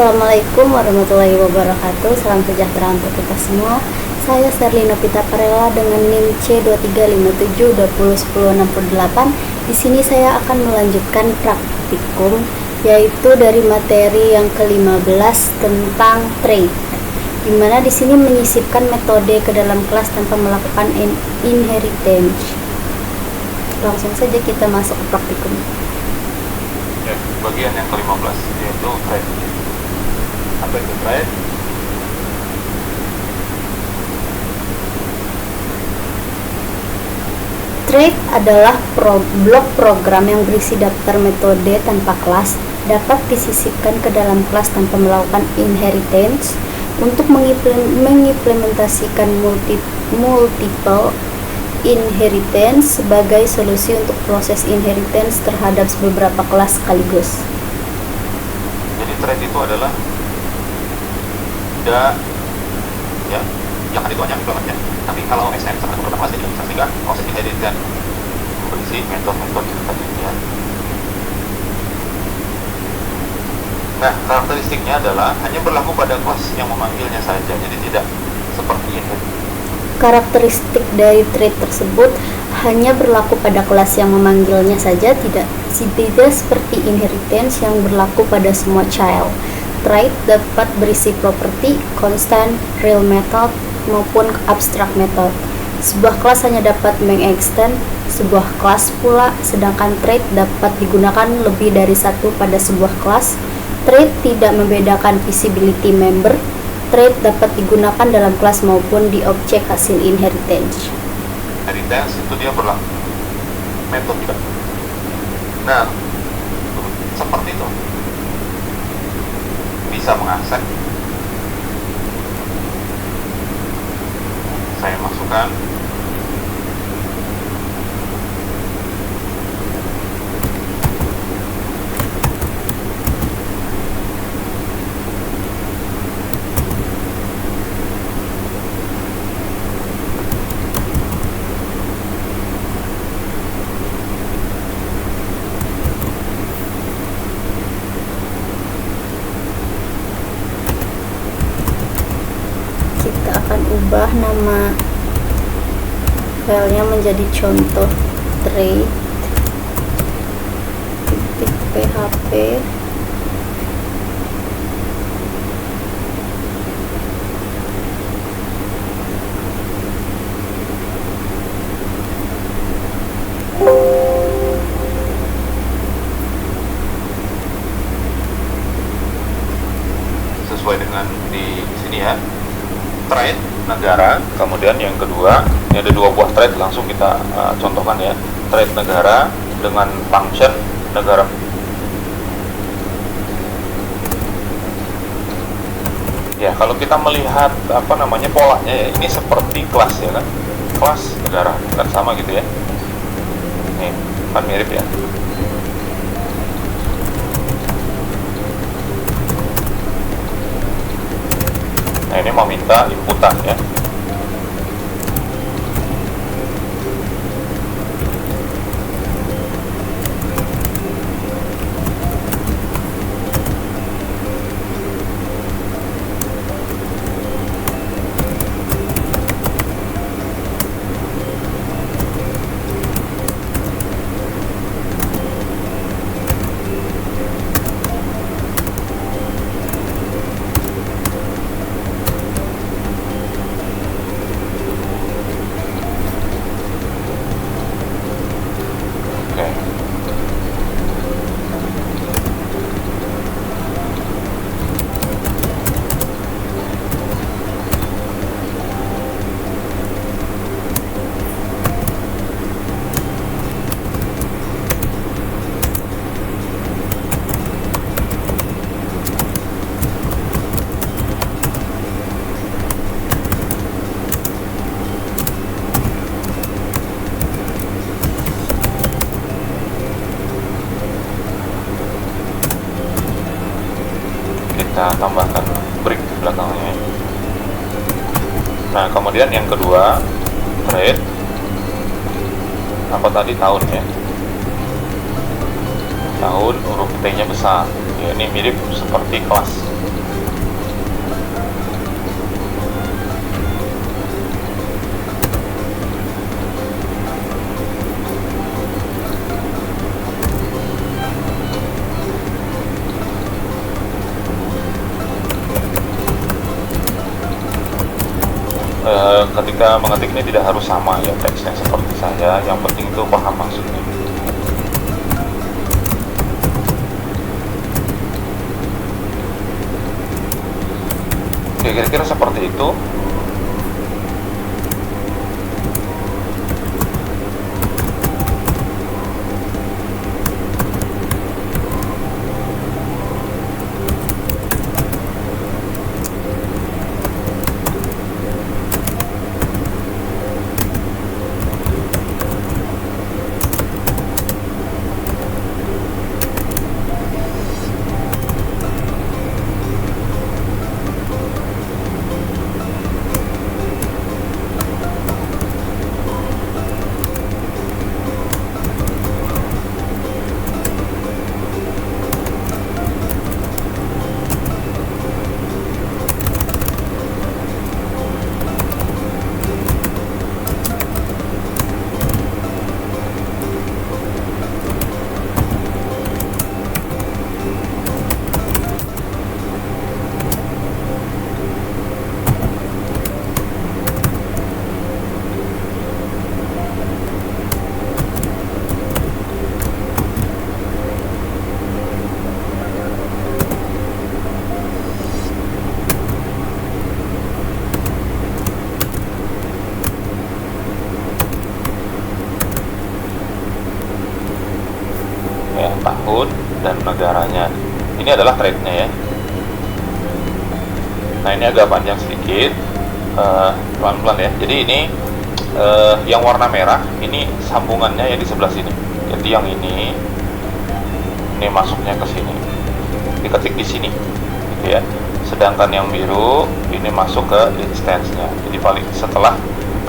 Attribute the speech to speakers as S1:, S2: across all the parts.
S1: Assalamualaikum warahmatullahi wabarakatuh. Salam sejahtera untuk kita semua. Saya Serlina Pita Parela dengan NIM C2357201068. Di sini saya akan melanjutkan praktikum, yaitu dari materi yang ke-15 tentang trade, di mana di sini menyisipkan metode ke dalam kelas tanpa melakukan inheritance. Langsung saja kita masuk ke praktikum.
S2: Ya, bagian yang ke-15 yaitu trade. Apa itu trade?
S1: Trade adalah blok program yang berisi daftar metode tanpa kelas, dapat disisipkan ke dalam kelas tanpa melakukan inheritance untuk mengimplementasikan multiple inheritance sebagai solusi untuk proses inheritance terhadap beberapa kelas sekaligus.
S2: Jadi trade itu adalah jangan itu hanya implementnya, tapi kalau SM sama beberapa kelas juga bisa, sehingga proses inheritance berisi metode-metode itu tadi ya. Nah, karakteristiknya adalah hanya berlaku pada kelas yang memanggilnya saja, jadi tidak seperti inheritance.
S1: Karakteristik dari trade tersebut hanya berlaku pada kelas yang memanggilnya saja, tidak seperti inheritance yang berlaku pada semua child. Trade dapat berisi property, constant, real method, maupun abstract method. Sebuah kelas hanya dapat mengextend sebuah kelas pula, sedangkan trade dapat digunakan lebih dari satu pada sebuah kelas. Trade tidak membedakan visibility member. Trade dapat digunakan dalam kelas maupun di objek hasil inheritance.
S2: Inheritance itu dia berlaku metode juga. Nah, seperti itu bisa mengakses. Saya masukkan
S1: Ubah nama filenya menjadi contoh trade.php.
S2: sesuai dengan di sini ya, trade negara. Kemudian yang kedua, ini ada dua buah trade, langsung kita contohkan ya. Trade negara dengan function negara. Ya, kalau kita melihat polanya ya, ini seperti kelas ya kan, kelas negara kan sama gitu ya. Nih kan mirip ya. Nah, ini mau minta inputan ya. Kita tambahkan break di belakangnya. Nah, kemudian yang kedua, trade apa tadi, tahun ya, tahun huruf T nya besar ya, ini mirip seperti kelas. ketika mengetik ini tidak harus sama ya teksnya seperti saya, yang penting itu paham maksudnya. Oke, kira-kira seperti itu. Tahun dan negaranya. Ini adalah trade-nya ya. Nah, ini agak panjang sedikit, pelan-pelan ya. Jadi ini yang warna merah ini sambungannya ya di sebelah sini. Jadi yang ini masuknya ke sini, diketik di sini gitu ya. Sedangkan yang biru ini masuk ke instance-nya, jadi paling setelah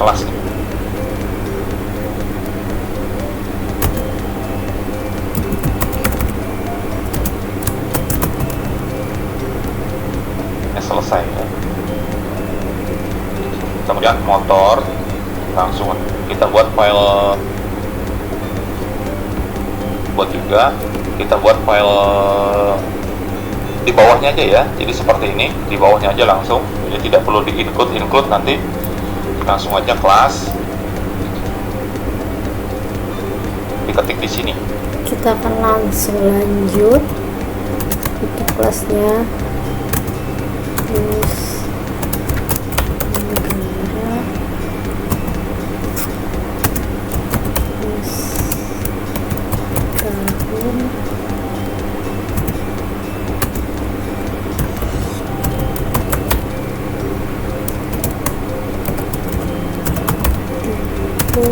S2: kelas ini. Selesai ya. Kemudian motor langsung kita buat file, kita buat file di bawahnya aja ya. Jadi seperti ini, di bawahnya aja langsung, jadi tidak perlu di include nanti, langsung aja kelas diketik di sini.
S1: Kita akan langsung lanjut untuk kelasnya. Terus negara, terus tahun, tipe,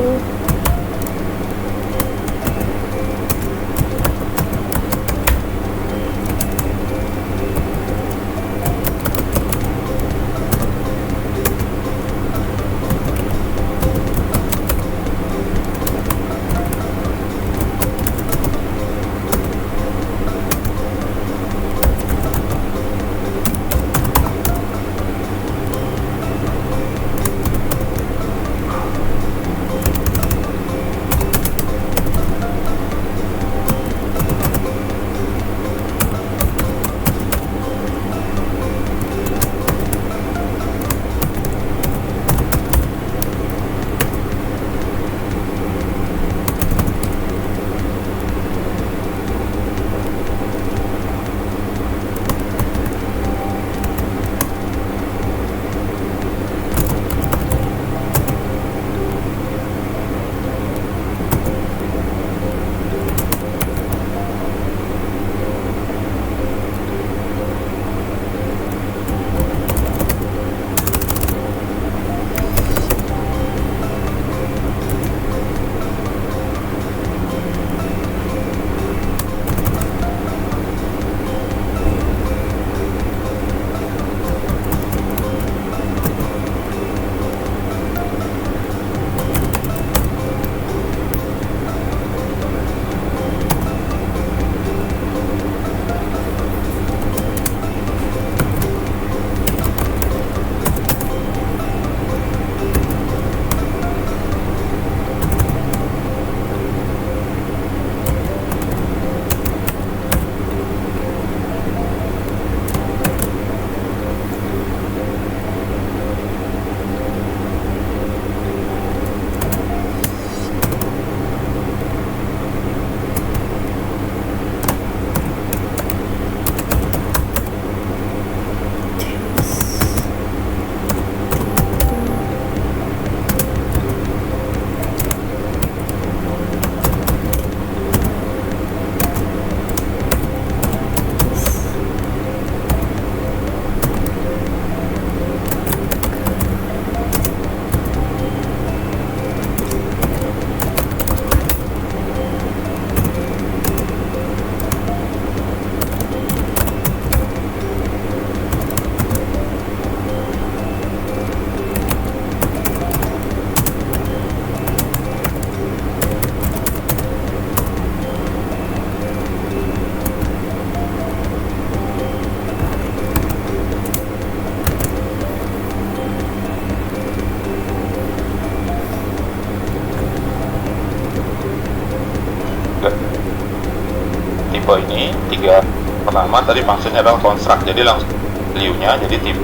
S2: sama tadi maksudnya adalah construct, jadi langsung value-nya jadi tipe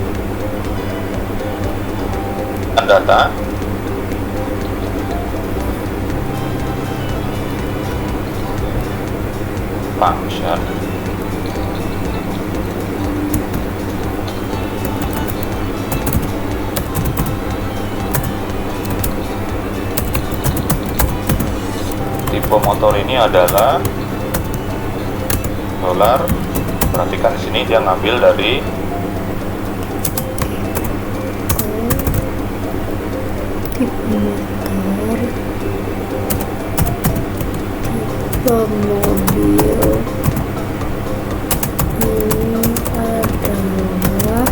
S2: data function tipe motor ini adalah dolar. Perhatikan di sini dia ngambil dari
S1: tipe motor, tipe mobil ini adalah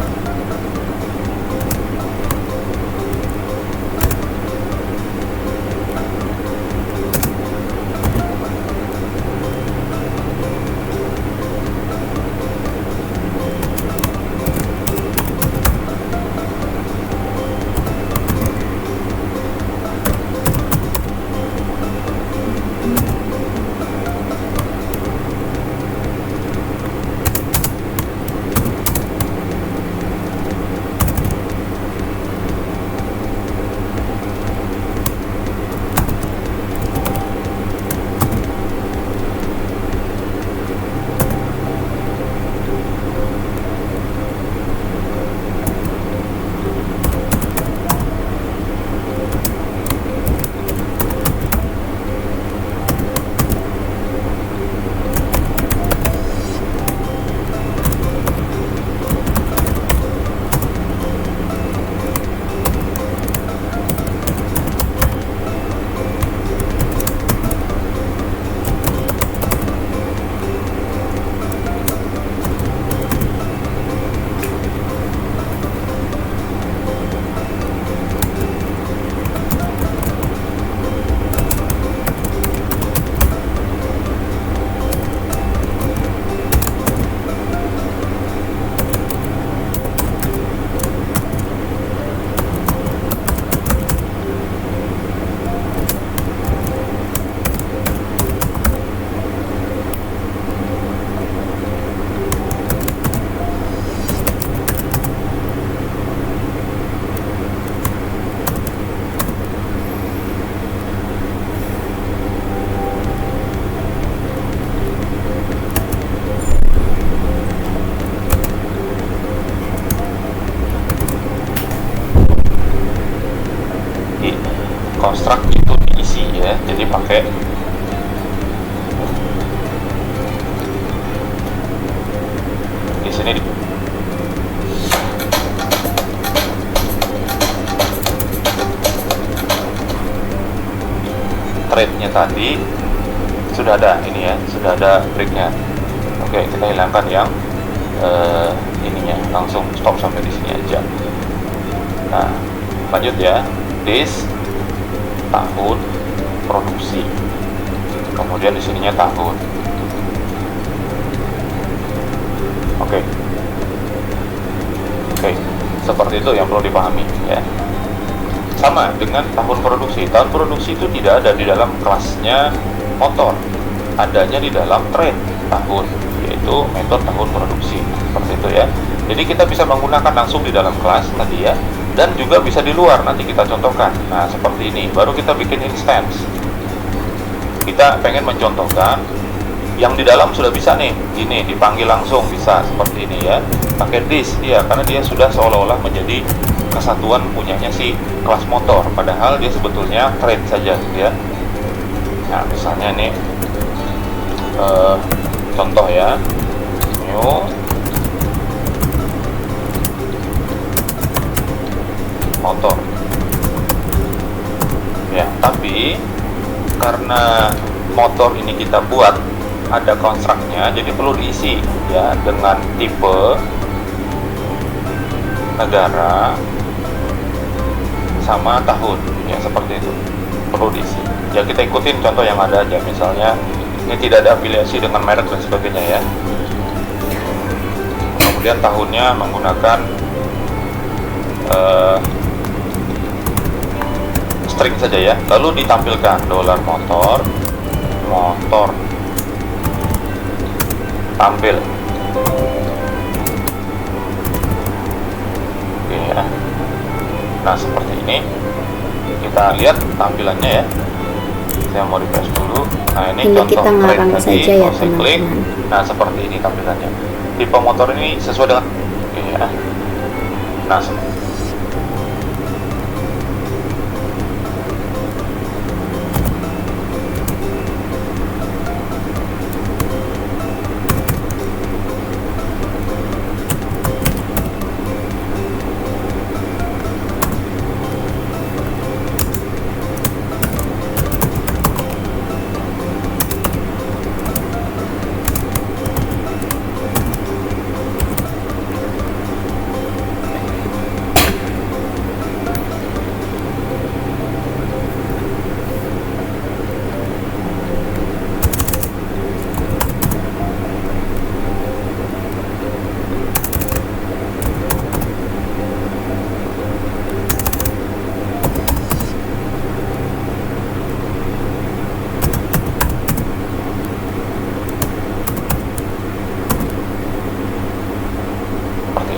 S2: construct itu diisi ya, jadi pakai di sini thread-nya tadi sudah ada ini ya, sudah ada breaknya. Oke, kita hilangkan yang ininya, langsung stop sampai di sini aja. Nah, lanjut ya. This tahun produksi, kemudian di sininya tahun. Oke, seperti itu yang perlu dipahami ya. Sama dengan tahun produksi. Tahun produksi itu tidak ada di dalam kelasnya motor, adanya di dalam thread tahun, yaitu metode tahun produksi. Seperti itu ya. Jadi kita bisa menggunakan langsung di dalam kelas tadi ya, dan juga bisa di luar, nanti kita contohkan. Nah, seperti ini, baru kita bikin instance. Kita pengen mencontohkan yang di dalam sudah bisa nih, ini dipanggil langsung bisa seperti ini ya, pakai this ya, karena dia sudah seolah-olah menjadi kesatuan punyanya si kelas motor, padahal dia sebetulnya thread saja gitu ya. Nah, misalnya nih contoh ya, new motor ya, tapi karena motor ini kita buat ada konstruknya, jadi perlu diisi ya dengan tipe, negara, sama tahun ya, seperti itu perlu diisi ya. Kita ikutin contoh yang ada aja, misalnya ini tidak ada afiliasi dengan merek dan sebagainya ya. Kemudian tahunnya menggunakan string saja ya, lalu ditampilkan dolar motor tampil Oke ya. Nah seperti ini kita lihat tampilannya ya. Saya mau refresh dulu. Nah ini contoh
S1: kita ngarang
S2: trade
S1: saja
S2: tadi,
S1: ya
S2: kalau saya klik,
S1: teman-teman.
S2: nah seperti ini tampilannya. Tipe motor ini sesuai dengan ya. Nah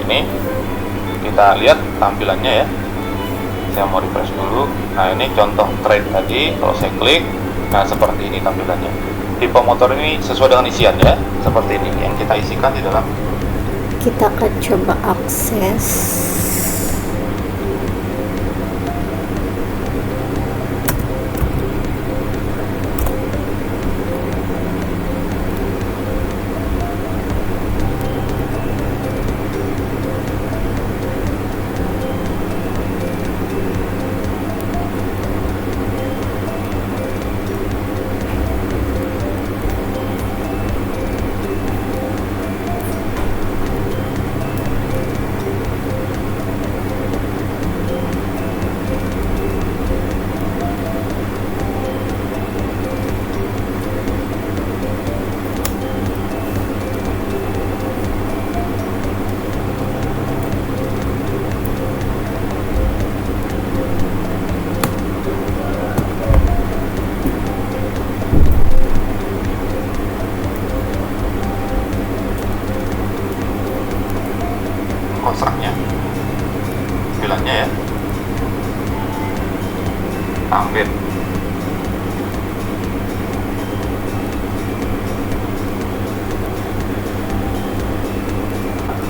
S2: ini kita lihat tampilannya ya. Saya mau refresh dulu. Nah ini contoh trade tadi, kalau saya klik, nah seperti ini tampilannya. Tipe motor ini sesuai dengan isian ya, seperti ini yang kita isikan di dalam.
S1: Kita akan coba akses.
S2: Kontraknya, bilangnya ya, tampil.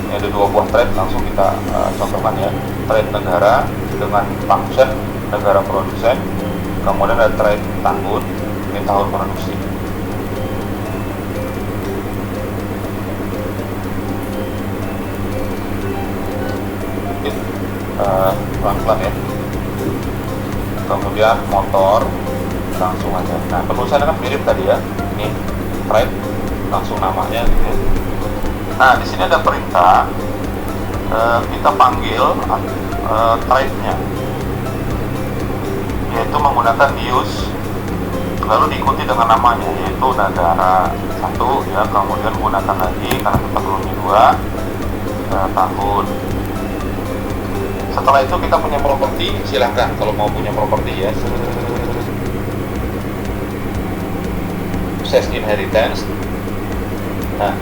S2: Ada dua buah trade, langsung kita contohkan ya. Trade negara dengan function negara produsen, kemudian ada trade tahun, ini tahun produksi. Pelan-pelan ya. Kemudian motor, langsung aja. Nah penulisannya kan mirip tadi ya. Ini trade, langsung namanya gitu ya. Nah di sini ada perintah, kita panggil trade-nya, yaitu menggunakan use, lalu diikuti dengan namanya, yaitu negara satu ya. Kemudian gunakan lagi karena kita belum di dua, tahun. Setelah itu kita punya properti, silahkan kalau mau punya properti ya. Access inheritance. Nah,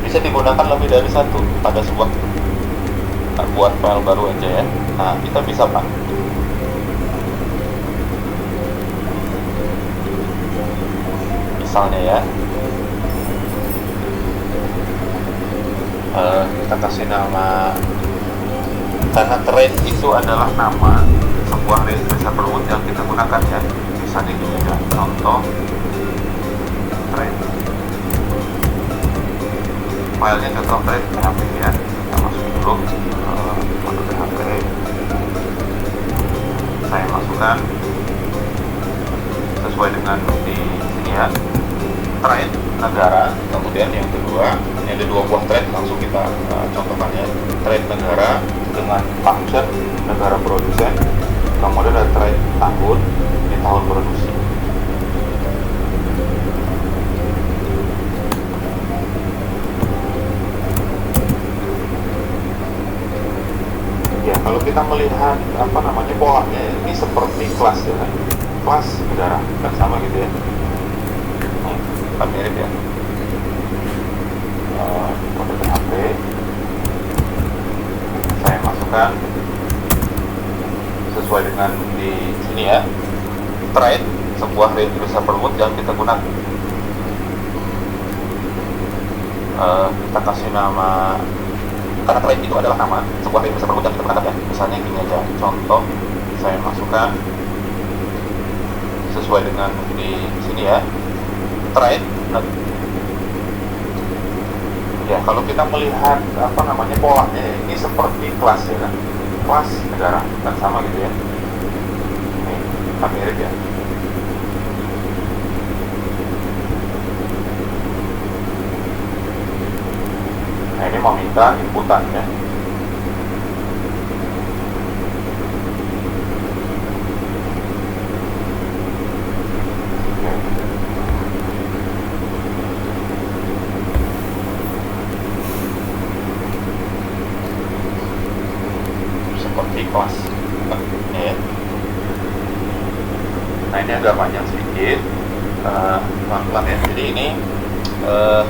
S2: bisa digunakan lebih dari satu pada sebuah, buat file baru aja ya. Nah, kita bisa Pak. Misalnya ya. Kita kasih nama, karena trade itu adalah nama sebuah reservoir wood yang kita gunakan ya. Bisa juga contoh trade, filenya contoh trade PHP ya. Kita masukin dulu kode PHP, saya masukkan sesuai dengan di sini ya, trade negara. Kemudian yang kedua, ini ada dua buah trade, langsung kita contohkan ya. Trade negara dengan function negara produsen, kemudian ada trade tahun, ini tahun produksi. Ya kalau kita melihat apa namanya polanya, ini seperti kelas ya, kelas negara kan sama gitu ya. Nah, kan mirip ya. Kode PHP saya masukkan sesuai dengan di sini ya. Trade sebuah reusable mode yang kita gunakan. Kita kasih nama, karena trade itu adalah nama sebuah reusable mode yang kita gunakan ya. Misalnya gini aja, contoh saya masukkan sesuai dengan di sini ya. Trade. Ya, kalau kita melihat apa namanya polanya, ini seperti kelas ya kan, kelas negara kan sama gitu ya. Ini kan mirip ya. Nah, ini mau minta inputan ya. Seperti kelas ya. Nah, ini agak panjang sedikit, pelan-pelan ya. Jadi ini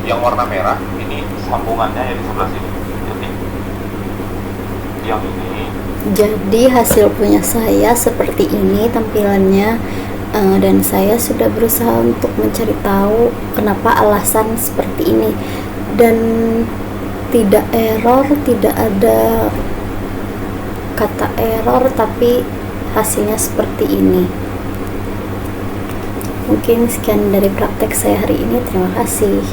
S2: yang warna merah ini sambungannya ya di sebelah sini. Jadi yang ini.
S1: Jadi hasil punya saya seperti ini tampilannya, dan saya sudah berusaha untuk mencari tahu kenapa alasan seperti ini, dan tidak error, tidak ada kata error, tapi hasilnya seperti ini. Mungkin sekian dari praktek saya hari ini. Terima kasih.